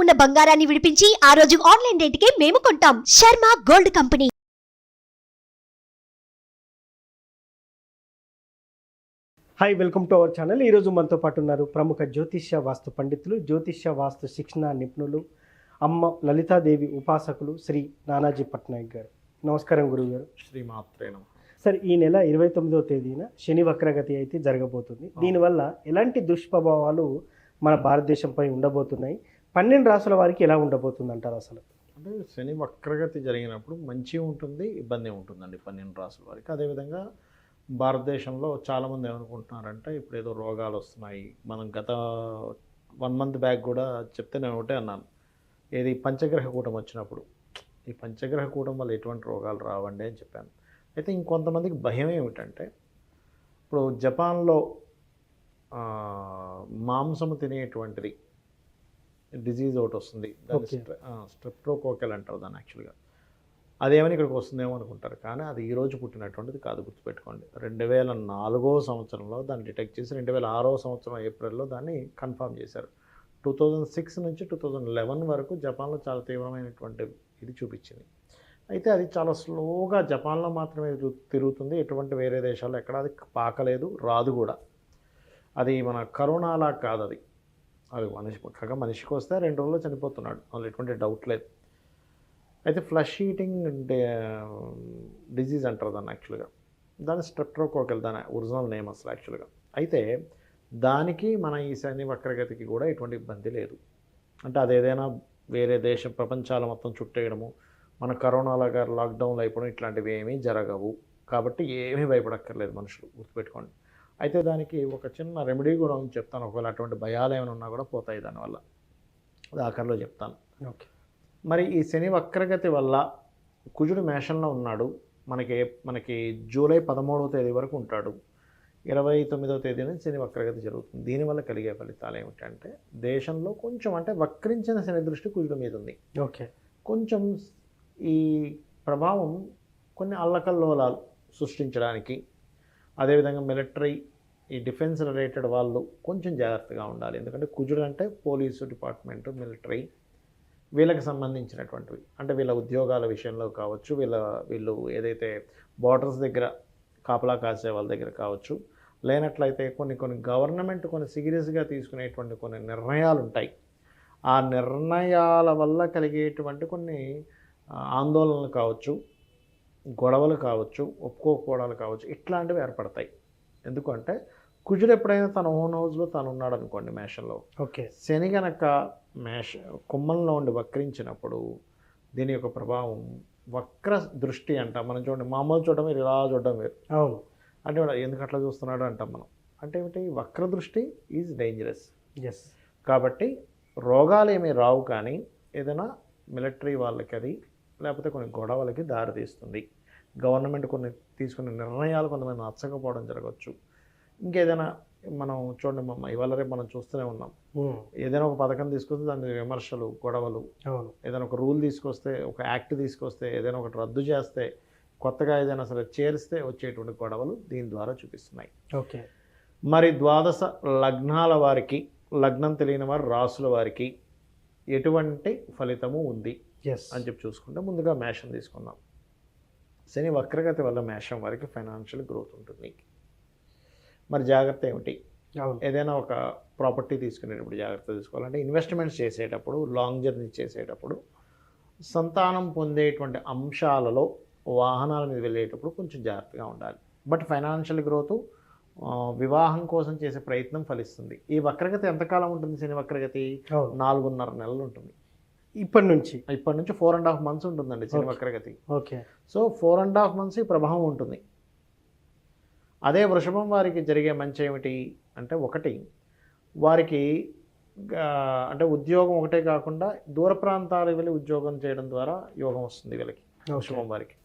ఉన్న బంగారాన్ని విడిపించి ఆ రోజు ఆన్లైన్ రేటుకే మేము కొంటాం. Sharma gold company. Hi, welcome to our channel. ఈరోజు మనతో పాటు ఉన్నారు ప్రముఖ జ్యోతిష్య వాస్తు పండితులు, జ్యోతిష్య వాస్తు శిక్షణ నిపుణులు, అమ్మ లలితాదేవి ఉపాసకులు శ్రీ నానాజీ పట్నాయక్ గారు. నమస్కారం గురువుగారు. శ్రీమాత్రే నమః. సార్, ఈ నెల 29వ తేదీన శని వక్రగతి అయితే జరగబోతుంది. దీనివల్ల ఎలాంటి దుష్ప్రభావాలు మన భారతదేశంపై ఉండబోతున్నాయి? 12 రాసుల వారికి ఎలా ఉండబోతుంది అంటారు అసలు? అంటే శని వక్రగతి జరిగినప్పుడు మంచి ఉంటుంది, ఇబ్బంది ఉంటుందండి 12 రాసుల వారికి. అదేవిధంగా భారతదేశంలో చాలామంది ఏమనుకుంటున్నారంటే ఇప్పుడు ఏదో రోగాలు వస్తున్నాయి. మనం గత 1 మంత్ బ్యాక్ కూడా చెప్తే నేను ఒకటే అన్నాను, ఏది పంచగ్రహ కూటం వచ్చినప్పుడు, ఈ పంచగ్రహ కూటం వల్ల ఎటువంటి రోగాలు రావండి అని చెప్పాను. అయితే ఇంకొంతమందికి భయం ఏమిటంటే, ఇప్పుడు జపాన్లో మాంసము తినేటువంటిది డిజీజ్ ఒకటి వస్తుంది, దాన్ని స్ట్రెప్టోకోకల్ అంటారు దాన్ని యాక్చువల్గా. అదేమని ఇక్కడికి వస్తుందేమో అనుకుంటారు, కానీ అది ఈరోజు పుట్టినటువంటిది కాదు, గుర్తుపెట్టుకోండి. 2004వ సంవత్సరంలో దాన్ని డిటెక్ట్ చేసి 2006వ సంవత్సరం ఏప్రిల్లో దాన్ని కన్ఫర్మ్ చేశారు. 2006 నుంచి 2011 వరకు జపాన్లో చాలా తీవ్రమైనటువంటి ఇది చూపించింది. అయితే అది చాలా స్లోగా జపాన్లో మాత్రమే తిరుగుతుంది, ఎటువంటి వేరే దేశాల్లో ఎక్కడ అది పాకలేదు, రాదు కూడా. అది మన కరోనాలా కాదు, అది మనిషికి వస్తే 2 రోజుల్లో చనిపోతున్నాడు, అందులో ఎటువంటి డౌట్ లేదు. అయితే ఫ్లష్ ఈటింగ్ డిజీజ్ అంటారు దాన్ని యాక్చువల్గా. దాని స్ట్రెప్టోకోకల్ దాని ఒరిజినల్ నేమ్ అసలు యాక్చువల్గా. అయితే దానికి మన ఈ శని వక్రగతికి కూడా ఎటువంటి ఇబ్బంది లేదు. అంటే అదేదైనా వేరే దేశం ప్రపంచాల మొత్తం చుట్టేయడము, మన కరోనాలో గారు లాక్డౌన్లో అయిపోవడం ఇట్లాంటివి ఏమీ జరగవు. కాబట్టి ఏమీ భయపడక్కర్లేదు మనుషులు, గుర్తుపెట్టుకోండి. అయితే దానికి ఒక చిన్న రెమెడీ కూడా ఉంది, చెప్తాను. ఒకవేళ అటువంటి భయాలు ఏమైనా ఉన్నా కూడా పోతాయి దానివల్ల, అది ఆఖరిలో చెప్తాను. ఓకే. మరి ఈ శని వక్రగతి వల్ల కుజుడు మేషంలో ఉన్నాడు, మనకి జూలై 13వ తేదీ వరకు ఉంటాడు. 29వ తేదీన శని వక్రగతి జరుగుతుంది. దీనివల్ల కలిగే ఫలితాలు ఏమిటంటే, దేశంలో కొంచెం అంటే వక్రించిన శని దృష్టి కుజుడు మీద ఉంది. ఓకే. కొంచెం ఈ ప్రభావం కొన్ని అల్లకల్లోలాలు సృష్టించడానికి, అదేవిధంగా మిలిటరీ, ఈ డిఫెన్స్ రిలేటెడ్ వాళ్ళు కొంచెం జాగ్రత్తగా ఉండాలి. ఎందుకంటే కుజుడు అంటే పోలీసు డిపార్ట్మెంటు, మిలిటరీ, వీళ్ళకి సంబంధించినటువంటివి. అంటే వీళ్ళ ఉద్యోగాల విషయంలో కావచ్చు, వీళ్ళు ఏదైతే బార్డర్స్ దగ్గర కాపలా కాసే వాళ్ళ దగ్గర కావచ్చు, లేనట్లయితే కొన్ని గవర్నమెంట్ కొన్ని సీరియస్గా తీసుకునేటువంటి కొన్ని నిర్ణయాలు ఉంటాయి. ఆ నిర్ణయాల వల్ల కలిగేటువంటి కొన్ని ఆందోళనలు కావచ్చు, గొడవలు కావచ్చు, ఒప్పుకోకపోవడాలు కావచ్చు, ఇట్లాంటివి ఏర్పడతాయి. ఎందుకంటే కుజుడు ఎప్పుడైనా తన ఓన్ హౌస్లో తను ఉన్నాడు అనుకోండి మేషంలో, ఓకే, శని గనక కుంభంలో ఉండి వక్రించినప్పుడు దీని యొక్క ప్రభావం వక్ర దృష్టి అంటాం. మనం చూడండి, మామూలు చూడడం వేరు, ఇలా చూడడం వేరు. అవును. అంటే ఎందుకు అట్లా చూస్తున్నాడు అంటాం మనం. అంటే ఏమిటి, వక్ర దృష్టి ఈజ్ డేంజరస్. ఎస్. కాబట్టి రోగాలు ఏమీ రావు, కానీ ఏదైనా మిలిటరీ వాళ్ళకి అది, లేకపోతే కొన్ని గొడవలకి దారితీస్తుంది. గవర్నమెంట్ కొన్ని తీసుకునే నిర్ణయాలు కొంతమంది నచ్చకపోవడం జరగవచ్చు. ఇంకేదైనా మనం చూడండి, ఇవాళ రేపు మనం చూస్తూనే ఉన్నాం, ఏదైనా ఒక పథకం తీసుకొస్తే దాని విమర్శలు, గొడవలు. ఏదైనా ఒక రూల్ తీసుకొస్తే, ఒక యాక్ట్ తీసుకొస్తే, ఏదైనా ఒకటి రద్దు చేస్తే, కొత్తగా ఏదైనా సరే చేరిస్తే వచ్చేటువంటి గొడవలు దీని ద్వారా చూపిస్తున్నాయి. ఓకే. మరి ద్వాదశ లగ్నాల వారికి, లగ్నం తెలియని వారు, రాసుల వారికి ఎటువంటి ఫలితము ఉంది అని చెప్పి చూసుకుంటే, ముందుగా మేషం తీసుకుందాం. శని వక్రగతి వల్ల మేషం వారికి ఫైనాన్షియల్ గ్రోత్ ఉంటుంది. మరి జాగ్రత్త ఏమిటి? ఏదైనా ఒక ప్రాపర్టీ తీసుకునేటప్పుడు జాగ్రత్త తీసుకోవాలంటే, ఇన్వెస్ట్మెంట్స్ చేసేటప్పుడు, లాంగ్ జర్నీ చేసేటప్పుడు, సంతానం పొందేటువంటి అంశాలలో వాహనాల మీద వెళ్ళేటప్పుడు కొంచెం జాగ్రత్తగా ఉండాలి. బట్ ఫైనాన్షియల్ గ్రోత్, వివాహం కోసం చేసే ప్రయత్నం ఫలిస్తుంది. ఈ వక్రగతి ఎంతకాలం ఉంటుంది? శని వక్రగతి 4.5 నెలలు ఉంటుంది. ఇప్పటి నుంచి 4.5 months ఉంటుందండి శని వక్రగతి. ఓకే. సో 4.5 months ఈ ప్రభావం ఉంటుంది. అదే వృషభం వారికి జరిగే మంచి ఏమిటి అంటే, ఒకటి వారికి అంటే ఉద్యోగం ఒకటే కాకుండా దూర ప్రాంతాలకు వెళ్ళి ఉద్యోగం చేయడం ద్వారా యోగం వస్తుంది వీళ్ళకి, వృషభం వారికి.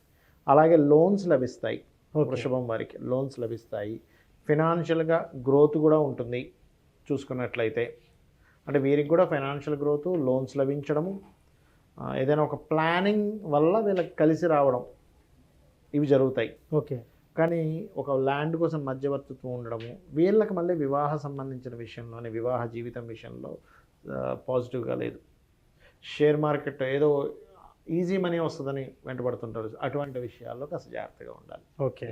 అలాగే లోన్స్ లభిస్తాయి, వృషభం వారికి లోన్స్ లభిస్తాయి. ఫినాన్షియల్గా గ్రోత్ కూడా ఉంటుంది చూసుకున్నట్లయితే. అంటే వీరికి కూడా ఫైనాన్షియల్ గ్రోత్, లోన్స్ లభించడము, ఏదైనా ఒక ప్లానింగ్ వల్ల వీళ్ళకి కలిసి రావడం, ఇవి జరుగుతాయి. ఓకే. కానీ ఒక ల్యాండ్ కోసం మధ్యవర్తిత్వం ఉండడము, వీళ్ళకి మళ్ళీ వివాహ సంబంధించిన విషయంలోనే, వివాహ జీవితం విషయంలో పాజిటివ్గా లేదు. షేర్ మార్కెట్ ఏదో ఈజీ మనీ వస్తుందని వెంటబడుతుంటారు. అటువంటి విషయాల్లో కాస్త జాగ్రత్తగా ఉండాలి. ఓకే.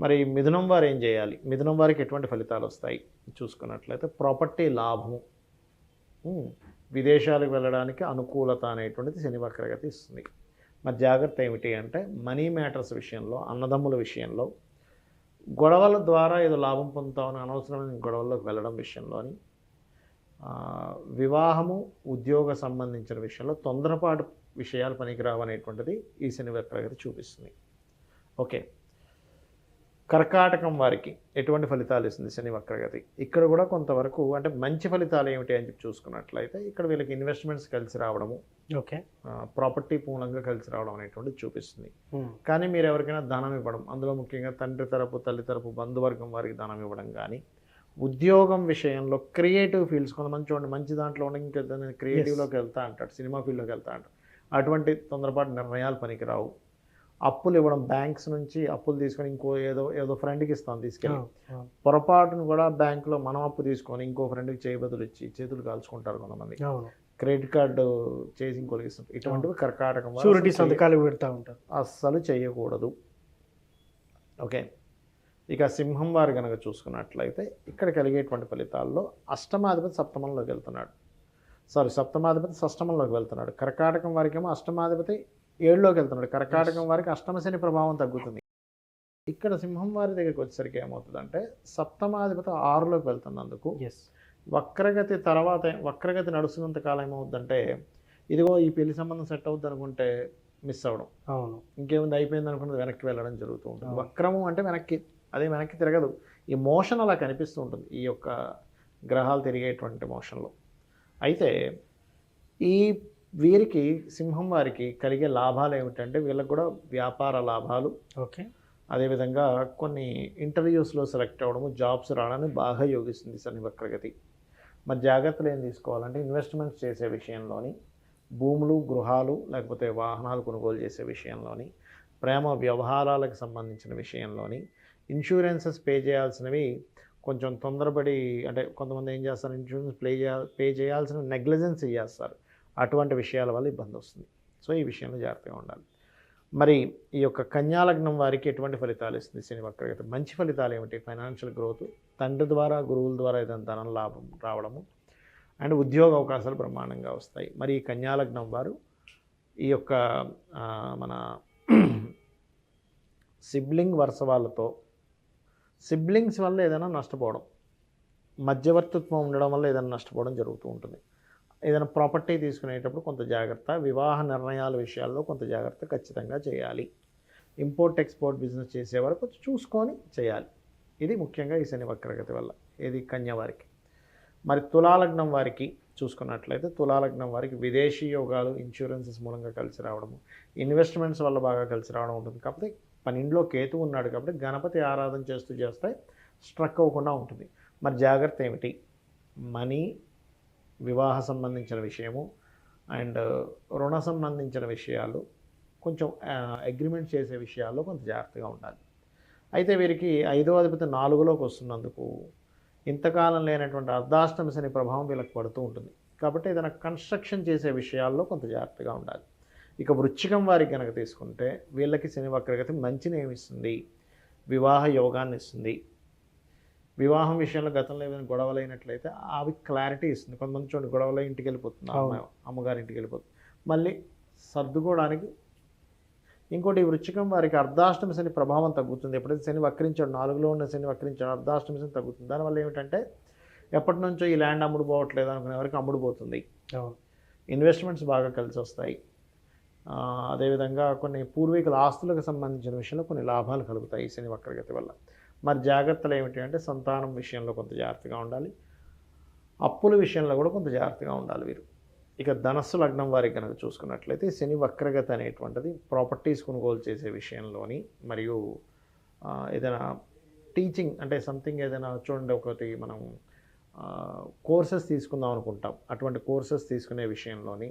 మరి మిథునం వారు ఏం చేయాలి? మిథునం వారికి ఎటువంటి ఫలితాలు వస్తాయి చూసుకున్నట్లయితే ప్రాపర్టీ లాభము, విదేశాలకు వెళ్ళడానికి అనుకూలత అనేటువంటిది శని వక్రగతి ఇస్తుంది. మరి జాగ్రత్త ఏమిటి అంటే మనీ మ్యాటర్స్ విషయంలో, అన్నదమ్ముల విషయంలో, గొడవల ద్వారా ఏదో లాభం పొందుతామని అనవసరమైన గొడవల్లోకి వెళ్ళడం విషయంలోని, వివాహము, ఉద్యోగ సంబంధించిన విషయంలో తొందరపాటు విషయాలు పనికిరావు అనేటువంటిది ఈ శని వక్రగతి చూపిస్తుంది. ఓకే. కర్కాటకం వారికి ఎటువంటి ఫలితాలు ఇస్తుంది శని వక్రగతి? ఇక్కడ కూడా కొంతవరకు అంటే మంచి ఫలితాలు ఏమిటి అని చెప్పి చూసుకున్నట్లయితే ఇక్కడ వీళ్ళకి ఇన్వెస్ట్మెంట్స్ కలిసి రావడము, ఓకే, ప్రాపర్టీ మూలంగా కలిసి రావడం అనేటువంటిది చూపిస్తుంది. కానీ మీరు ఎవరికైనా ధనం ఇవ్వడం, అందులో ముఖ్యంగా తండ్రి తరపు, తల్లి తరపు, బంధువర్గం వారికి ధనం ఇవ్వడం కానీ, ఉద్యోగం విషయంలో క్రియేటివ్ ఫీల్డ్స్, కొంతమంది చూడండి మంచి దాంట్లో ఉండి ఇంకా క్రియేటివ్లోకి వెళ్తా అంటాడు, సినిమా ఫీల్డ్లోకి వెళ్తా అంటాడు. అటువంటి తొందరపాటు నిర్ణయాలు పనికిరావు. అప్పులు ఇవ్వడం, బ్యాంక్స్ నుంచి అప్పులు తీసుకొని ఇంకో ఏదో ఫ్రెండ్కి ఇస్తాం తీసుకెళ్ళి, పొరపాటును కూడా బ్యాంకులో మనం అప్పు తీసుకొని ఇంకో ఫ్రెండ్కి చేయి బదులు ఇచ్చి చేతులు కాల్చుకుంటారు కొంతమంది. క్రెడిట్ కార్డు చేసి ఇంకోకి ఇస్తుంటారు. ఇటువంటివి కర్కాటకం షూరిటీ సంతకాలు పెడతా ఉంటారు. అస్సలు చేయకూడదు. ఓకే. ఇక సింహం వారు కనుక చూసుకున్నట్లయితే ఇక్కడ కలిగేటువంటి ఫలితాల్లో అష్టమాధిపతి సప్తమంలోకి వెళ్తున్నాడు, సప్తమాధిపతి షష్టమంలోకి వెళ్తున్నాడు. కర్కాటకం వారికి ఏమో అష్టమాధిపతి 7లోకి వెళ్తున్నాడు. కర్కాటకం వారికి అష్టమ శని ప్రభావం తగ్గుతుంది. ఇక్కడ సింహం వారి దగ్గరికి వచ్చేసరికి ఏమవుతుందంటే సప్తమాధిపతి 6లోకి వెళ్తున్నందుకు వక్రగతి తర్వాత, వక్రగతి నడుస్తున్నంత కాలం ఏమవుతుందంటే ఇదిగో ఈ పెళ్లి సంబంధం సెట్ అవుద్ది అనుకుంటే మిస్ అవ్వడం, ఇంకేముంది అయిపోయింది అనుకున్నది వెనక్కి వెళ్ళడం జరుగుతూ ఉంటుంది. వక్రము అంటే వెనక్కి తిరగదు. ఈ మోషన్ అలా కనిపిస్తూ ఉంటుంది ఈ యొక్క గ్రహాలు తిరిగేటువంటి మోషన్లో. అయితే ఈ వీరికి సింహం వారికి కలిగే లాభాలు ఏమిటంటే వీళ్ళకి కూడా వ్యాపార లాభాలు, ఓకే, అదేవిధంగా కొన్ని ఇంటర్వ్యూస్లో సెలెక్ట్ అవ్వడము, జాబ్స్ రావడానికి బాగా యోగిస్తుంది శని వక్రగతి. మరి జాగ్రత్తలు ఏం తీసుకోవాలంటే ఇన్వెస్ట్మెంట్స్ చేసే విషయంలోని, భూములు, గృహాలు లేకపోతే వాహనాలు కొనుగోలు చేసే విషయంలోని, ప్రేమ వ్యవహారాలకు సంబంధించిన విషయంలోని, ఇన్సూరెన్సెస్ పే చేయాల్సినవి కొంచెం తొందరపడి, అంటే కొంతమంది ఏం చేస్తారు, ఇన్సూరెన్స్ పే చేయాల్సిన నెగ్లిజెన్స్ చేస్తారు. అటువంటి విషయాల వల్ల ఇబ్బంది వస్తుంది. సో ఈ విషయంలో జాగ్రత్తగా ఉండాలి. మరి ఈ యొక్క కన్యాలగ్నం వారికి ఎటువంటి ఫలితాలు ఇస్తుంది శని వక్రగతి? మంచి ఫలితాలు ఏమిటి? ఫైనాన్షియల్ గ్రోత్, తండ్రి ద్వారా, గురువుల ద్వారా ఏదైనా ధనం లాభం రావడము, అండ్ ఉద్యోగ అవకాశాలు బ్రహ్మాండంగా వస్తాయి. మరి ఈ కన్యాలగ్నం వారు ఈ యొక్క మన సిబ్లింగ్ వరుస వాళ్ళతో, సిబ్లింగ్స్ వల్ల ఏదైనా నష్టపోవడం, మధ్యవర్తిత్వం ఉండడం వల్ల ఏదైనా నష్టపోవడం జరుగుతూ ఉంటుంది. ఏదైనా ప్రాపర్టీ తీసుకునేటప్పుడు కొంత జాగ్రత్త, వివాహ నిర్ణయాల విషయాల్లో కొంత జాగ్రత్త ఖచ్చితంగా చేయాలి. ఇంపోర్ట్ ఎక్స్పోర్ట్ బిజినెస్ చేసేవారు కొంచెం చూసుకొని చేయాలి. ఇది ముఖ్యంగా ఈ శని వక్రగతి వల్ల. ఇది కన్య వారికి. మరి తులాలగ్నం వారికి చూసుకున్నట్లయితే తులాలగ్నం వారికి విదేశీ యోగాలు, ఇన్సూరెన్సెస్ మూలంగా కలిసి రావడము, ఇన్వెస్ట్మెంట్స్ వల్ల బాగా కలిసి రావడం ఉంటుంది. కాకపోతే 12లో కేతు ఉన్నాడు కాబట్టి గణపతి ఆరాధన చేస్తే స్ట్రక్ అవ్వకుండా ఉంటుంది. మరి జాగ్రత్త ఏమిటి? మనీ, వివాహ సంబంధించిన విషయము అండ్ రుణ సంబంధించిన విషయాలు, కొంచెం అగ్రిమెంట్ చేసే విషయాల్లో కొంత జాగ్రత్తగా ఉండాలి. అయితే వీరికి 5వ అధిపతి 4లోకి వస్తున్నందుకు ఇంతకాలం లేనటువంటి అర్ధాష్టమ శని ప్రభావం వీళ్ళకి పడుతూ ఉంటుంది. కాబట్టి ఏదైనా కన్స్ట్రక్షన్ చేసే విషయాల్లో కొంత జాగ్రత్తగా ఉండాలి. ఇక వృశ్చికం వారికి కనుక తీసుకుంటే వీళ్ళకి శని వక్రగతి మంచిని ఏమిస్తుంది? వివాహ యోగాన్ని ఇస్తుంది. వివాహం విషయంలో గతంలో ఏమైనా గొడవలు అయినట్లయితే అవి క్లారిటీ ఇస్తుంది. కొంతమంది చూడండి గొడవలో ఇంటికి వెళ్ళిపోతుంది, అమ్మగారి ఇంటికి వెళ్ళిపోతుంది, మళ్ళీ సర్దుకోవడానికి. ఇంకోటి వృశ్చికం వారికి అర్ధాష్టమ శని ప్రభావం తగ్గుతుంది. ఎప్పుడైతే శని వక్రించాడు, 4లో ఉన్న శని వక్రించాడు, అర్ధాష్టమ శని తగ్గుతుంది. దానివల్ల ఏమిటంటే ఎప్పటి నుంచో ఈ ల్యాండ్ అమ్ముడు పోవట్లేదు అనుకునే వరకు అమ్ముడు పోతుంది. ఇన్వెస్ట్మెంట్స్ బాగా కలిసి వస్తాయి. అదేవిధంగా కొన్ని పూర్వీకుల ఆస్తులకు సంబంధించిన విషయంలో కొన్ని లాభాలు కలుగుతాయి ఈ శని వక్రగతి వల్ల. మరి జాగ్రత్తలు ఏమిటి అంటే సంతానం విషయంలో కొంత జాగ్రత్తగా ఉండాలి, అప్పుల విషయంలో కూడా కొంత జాగ్రత్తగా ఉండాలి వీరు. ఇక ధనస్సు లగ్నం వారికి కనుక చూసుకున్నట్లయితే శని వక్రగతి అనేటువంటిది ప్రాపర్టీస్ కొనుగోలు చేసే విషయంలోని, మరియు ఏదైనా టీచింగ్ అంటే సంథింగ్ ఏదైనా చూడండి, ఒకటి మనం కోర్సెస్ తీసుకుందాం అనుకుంటాం, అటువంటి కోర్సెస్ తీసుకునే విషయంలోని,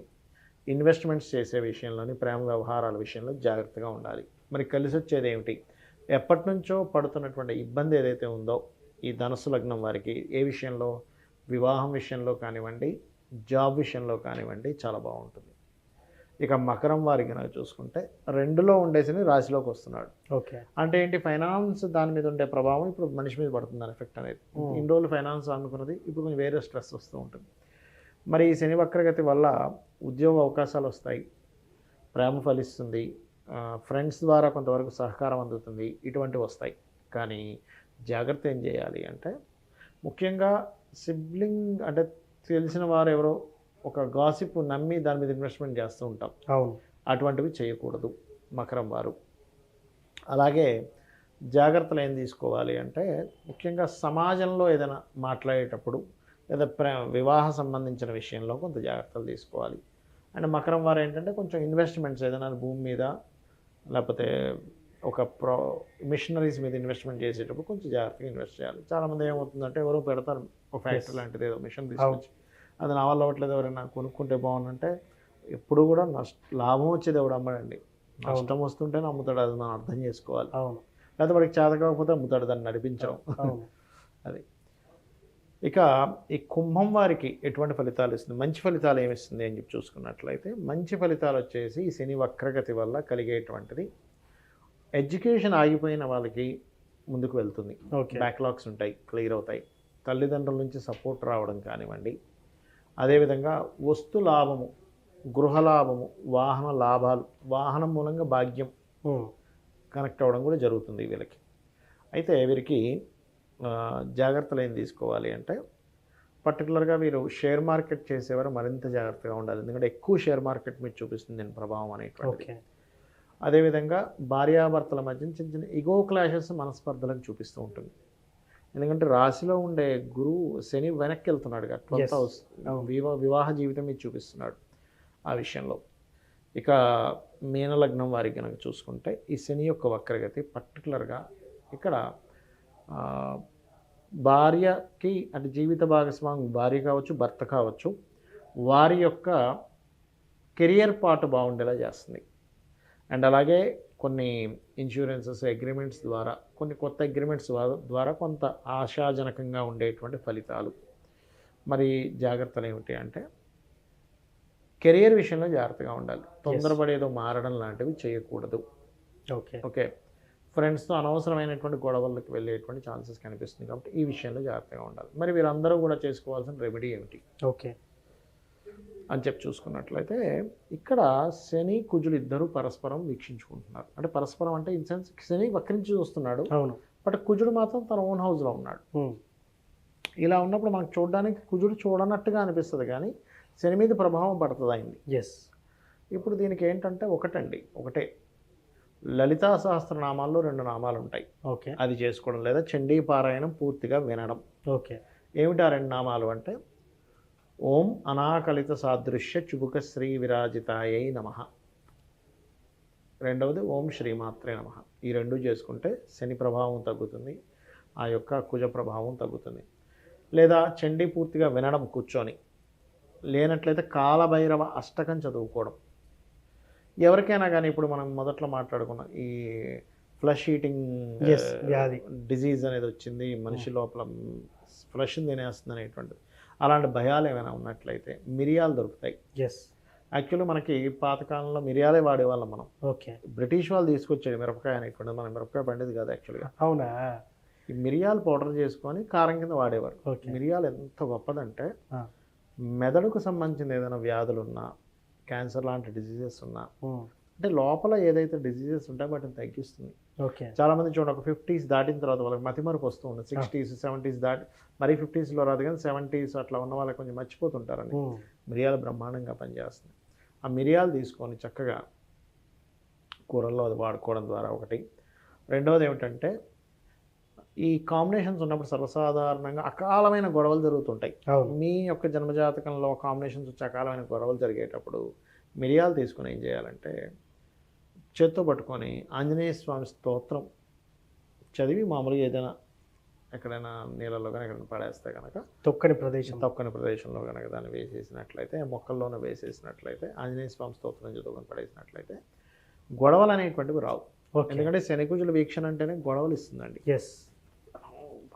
ఇన్వెస్ట్మెంట్స్ చేసే విషయంలోని, ప్రేమ వ్యవహారాల విషయంలో జాగ్రత్తగా ఉండాలి. మరి కలిసి వచ్చేది ఏమిటి? ఎప్పటి నుంచో పడుతున్నటువంటి ఇబ్బంది ఏదైతే ఉందో ఈ ధనస్సు లగ్నం వారికి ఏ విషయంలో, వివాహం విషయంలో కానివ్వండి, జాబ్ విషయంలో కానివ్వండి చాలా బాగుంటుంది. ఇక మకరం వారికి కనుక చూసుకుంటే 2లో ఉండే శని రాశిలోకి వస్తున్నాడు. ఓకే. అంటే ఏంటి, ఫైనాన్స్ దాని మీద ఉండే ప్రభావం ఇప్పుడు మనిషి మీద పడుతుంది దాని ఎఫెక్ట్ అనేది. ఇన్ని రోజులు ఫైనాన్స్ అనుకున్నది ఇప్పుడు కొంచెం వేరే స్ట్రెస్ వస్తూ ఉంటుంది. మరి ఈ శని వక్రగతి వల్ల ఉద్యోగ అవకాశాలు వస్తాయి, ప్రేమ ఫలిస్తుంది, ఫ్రెండ్స్ ద్వారా కొంతవరకు సహకారం అందుతుంది, ఇటువంటివి వస్తాయి. కానీ జాగ్రత్త ఏం చేయాలి అంటే, ముఖ్యంగా సిబ్లింగ్ అంటే తెలిసిన వారు ఎవరో ఒక గాసిప్ నమ్మి దాని మీద ఇన్వెస్ట్మెంట్ చేస్తూ ఉంటాం. అవును. అటువంటివి చేయకూడదు మకరం వారు. అలాగే జాగ్రత్తలు ఏం తీసుకోవాలి అంటే, ముఖ్యంగా సమాజంలో ఏదైనా మాట్లాడేటప్పుడు లేదా వివాహ సంబంధించిన విషయంలో కొంత జాగ్రత్తలు తీసుకోవాలి. అండ్ మకరం వారు ఏంటంటే కొంచెం ఇన్వెస్ట్మెంట్స్ ఏదైనా భూమి మీద లేకపోతే ఒక మిషనరీస్ మీద ఇన్వెస్ట్మెంట్ చేసేటప్పుడు కొంచెం జాగ్రత్తగా ఇన్వెస్ట్ చేయాలి. చాలామంది ఏమవుతుందంటే ఎవరో పెడతారు ఒక ఫ్యాక్టరీ లాంటిది, ఏదో మిషన్ తీసుకొచ్చి అది నా వల్ల అవ్వట్లేదు, ఎవరైనా కొనుక్కుంటే బాగుందంటే ఎప్పుడు కూడా లాభం వచ్చేది ఎవడు అమ్మడండి, నష్టం వస్తుంటేనే అమ్ముతాడు. అది మనం అర్థం చేసుకోవాలి. అవును. లేకపోతే వాడికి చేత కాకపోతే అమ్ముతాడు, దాన్ని నడిపించడం. అది. ఇక ఈ కుంభం వారికి ఎటువంటి ఫలితాలు ఇస్తుంది, మంచి ఫలితాలు ఏమిస్తుంది అని చెప్పి చూసుకున్నట్లయితే, మంచి ఫలితాలు వచ్చేసి ఈ శని వక్రగతి వల్ల కలిగేటువంటిది ఎడ్యుకేషన్ ఆగిపోయిన వాళ్ళకి ముందుకు వెళ్తుంది. బ్యాక్లాగ్స్ ఉంటాయి, క్లియర్ అవుతాయి. తల్లిదండ్రుల నుంచి సపోర్ట్ రావడం కానివ్వండి, అదేవిధంగా వస్తు లాభము, గృహ లాభము, వాహన లాభాలు, వాహనం మూలంగా భాగ్యం కనెక్ట్ అవ్వడం కూడా జరుగుతుంది వీళ్ళకి. అయితే వీరికి జాగ్రత్తలు ఏం తీసుకోవాలి అంటే, పర్టికులర్గా వీరు షేర్ మార్కెట్ చేసేవారు మరింత జాగ్రత్తగా ఉండాలి. ఎందుకంటే ఎక్కువ షేర్ మార్కెట్ మీద చూపిస్తుంది దీని ప్రభావం అనేటువంటిది. అదేవిధంగా భార్యాభర్తల మధ్య చిన్న చిన్న ఇగో క్లాషెస్, మనస్పర్ధలను చూపిస్తూ ఉంటుంది. ఎందుకంటే రాశిలో ఉండే గురువు శని వెనక్కి వెళ్తున్నాడు కదా, 12th హౌస్ వివాహ జీవితం మీద చూపిస్తున్నాడు ఆ విషయంలో. ఇక మీనలగ్నం వారికి కనుక చూసుకుంటే ఈ శని యొక్క వక్రగతి పర్టికులర్గా ఇక్కడ భార్యకి అంటే జీవిత భాగస్వామి భార్య కావచ్చు, భర్త కావచ్చు, వారి యొక్క కెరియర్ పార్ట్ బాగుండేలా చేస్తుంది. అండ్ అలాగే కొన్ని ఇన్సూరెన్సెస్ అగ్రిమెంట్స్ ద్వారా, కొన్ని కొత్త అగ్రిమెంట్స్ ద్వారా కొంత ఆశాజనకంగా ఉండేటువంటి ఫలితాలు. మరి జాగ్రత్తలు ఏమిటి అంటే, కెరియర్ విషయంలో జాగ్రత్తగా ఉండాలి. తొందరపడేదో మారడం లాంటివి చేయకూడదు. ఓకే. ఫ్రెండ్స్తో అనవసరమైనటువంటి గొడవలకు వెళ్ళేటువంటి ఛాన్సెస్ కనిపిస్తుంది. కాబట్టి ఈ విషయంలో జాగ్రత్తగా ఉండాలి. మరి వీరందరూ కూడా చేసుకోవాల్సిన రెమెడీ ఏమిటి అని చెప్పి చూసుకున్నట్లయితే, ఇక్కడ శని కుజులు ఇద్దరు పరస్పరం వీక్షించుకుంటున్నారు. అంటే పరస్పరం అంటే ఇన్ సెన్స్ శని వక్రించి చూస్తున్నాడు, బట్ కుజుడు మాత్రం తన ఓన్ హౌస్లో ఉన్నాడు. ఇలా ఉన్నప్పుడు మనకు చూడడానికి కుజుడు చూడనట్టుగా అనిపిస్తుంది, కానీ శని మీద ప్రభావం పడుతుంది అయింది. ఇప్పుడు దీనికి ఏంటంటే ఒకటే లలితా సహస్రనామాల్లో 2 నామాలు ఉంటాయి. అది చేసుకోవడం, లేదా చండీ పారాయణం పూర్తిగా వినడం. ఏమిటి ఆ 2 నామాలు అంటే, ఓం అనాకలిత సాదృశ్య చుబుక శ్రీ విరాజితాయై నమః, రెండవది ఓం శ్రీమాత్రే నమః. ఈ 2 చేసుకుంటే శని ప్రభావం తగ్గుతుంది, ఆ యొక్క కుజ ప్రభావం తగ్గుతుంది. లేదా చండీ పూర్తిగా వినడం కూర్చొని, లేనట్లయితే కాలభైరవ అష్టకం చదువుకోవడం. ఎవరికైనా కానీ ఇప్పుడు మనం మొదట్లో మాట్లాడుకున్నాం, ఈ ఫ్లష్ ఈటింగ్ వ్యాధి డిజీజ్ అనేది వచ్చింది, మనిషి లోపల ఫ్లష్ తినేస్తుంది అనేటువంటిది. అలాంటి భయాలు ఏమైనా ఉన్నట్లయితే మిరియాలు దొరుకుతాయి. యాక్చువల్లీ మనకి పాతకాలంలో మిరియాలే వాడేవాళ్ళం మనం. బ్రిటిష్ వాళ్ళు తీసుకొచ్చేది మిరపకాయ అనేటువంటిది, మన మిరపకాయ పండేది కాదు యాక్చువల్గా. అవునా? ఈ మిరియాలు పౌడర్ చేసుకొని కారం కింద వాడేవారు. మిరియాలు ఎంత గొప్పదంటే, మెదడుకు సంబంధించిన ఏదైనా వ్యాధులు ఉన్నా, క్యాన్సర్ లాంటి డిజీజెస్ ఉన్నా, అంటే లోపల ఏదైతే డిజీజెస్ ఉంటాయో వాటిని తగ్గిస్తుంది. చాలామంది చూడండి, ఒక 50s దాటిన తర్వాత వాళ్ళకి మతిమరుపు వస్తూ ఉంటుంది. 60s 70s దాటి, మరీ 50sలో రాదు కానీ 70s అట్లా ఉన్న వాళ్ళకి కొంచెం మర్చిపోతుంటారని. మిరియాలు బ్రహ్మాండంగా పనిచేస్తుంది. ఆ మిరియాలు తీసుకొని చక్కగా కూరల్లో అది వాడుకోవడం ద్వారా ఒకటి. రెండవది ఏమిటంటే, ఈ కాంబినేషన్స్ ఉన్నప్పుడు సర్వసాధారణంగా అకాలమైన గొడవలు జరుగుతుంటాయి. మీ యొక్క జన్మజాతకంలో కాంబినేషన్స్ వచ్చి అకాలమైన గొడవలు జరిగేటప్పుడు మిరియాలు తీసుకొని ఏం చేయాలంటే, చేత్తో పట్టుకొని ఆంజనేయ స్వామి స్తోత్రం చదివి మామూలుగా ఏదైనా ఎక్కడైనా నీళ్ళలో కానీ ఎక్కడైనా పడేస్తే కనుక తొక్కని ప్రదేశంలో కనుక దాన్ని వేసేసినట్లయితే, మొక్కల్లోనే వేసేసినట్లయితే, ఆంజనేయ స్వామి స్తోత్రం చదువుకొని పడేసినట్లయితే గొడవలు అనేటువంటివి రావు. ఎందుకంటే శని కుజుల వీక్షణ అంటేనే గొడవలు ఇస్తుందండి.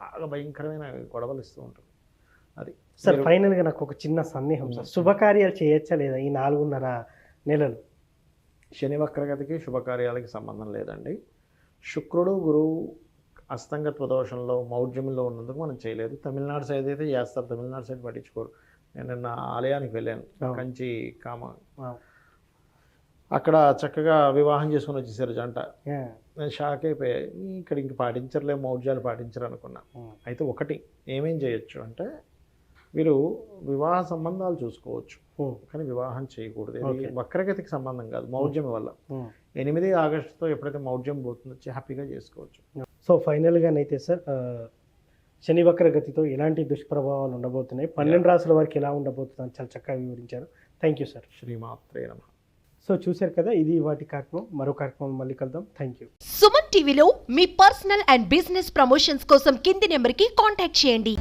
బాగా భయంకరమైన గొడవలు ఇస్తూ ఉంటుంది. అది సార్ ఫైనల్గా నాకు ఒక చిన్న సందేహం సార్, శుభకార్యాలు చేయొచ్చా లేదా ఈ 4.5 నెలలు? శని వక్రగతికి శుభకార్యాలకి సంబంధం లేదండి. శుక్రుడు గురువు అస్తంగత్వ దోషంలో మౌఢ్యంలో ఉన్నందుకు మనం చేయలేదు. తమిళనాడు సైడ్ అయితే చేస్తారు, తమిళనాడు సైడ్ పట్టించుకోరు. నేను నిన్న ఆలయానికి వెళ్ళాను, కంచి కామ, అక్కడ చక్కగా వివాహం చేసుకుని వచ్చేసారు జంట. నేను షాక్ అయిపోయా, ఇక్కడ ఇంక పాటించరులే, మౌఢ్యాలు పాటించరు అనుకున్నా. అయితే ఒకటి ఏమేం చేయొచ్చు అంటే వీరు వివాహ సంబంధాలు చూసుకోవచ్చు, కానీ వివాహం చేయకూడదు. ఇది వక్రగతికి సంబంధం కాదు, మౌఢ్యం వల్ల. 8 ఆగస్టుతో ఎప్పుడైతే మౌఢ్యం పోతుందో హ్యాపీగా చేసుకోవచ్చు. సో ఫైనల్గానైతే సార్, శని వక్ర గతితో ఎలాంటి దుష్ప్రభావాలు ఉండబోతున్నాయి, 12 రాసుల వరకు ఎలా ఉండబోతుందని చాలా చక్కగా వివరించారు. Thank you sir. శ్రీమాత్రే నమః. సో చూశారు కదా, ఇది వాటి కార్యక్రమం. మరో కార్యక్రమం మళ్ళీ కలుద్దాం. Thank you. సుమన్ టీవీలో మీ పర్సనల్ అండ్ బిజినెస్ ప్రమోషన్స్ కోసం కింది నెంబర్కి కాంటాక్ట్ చేయండి.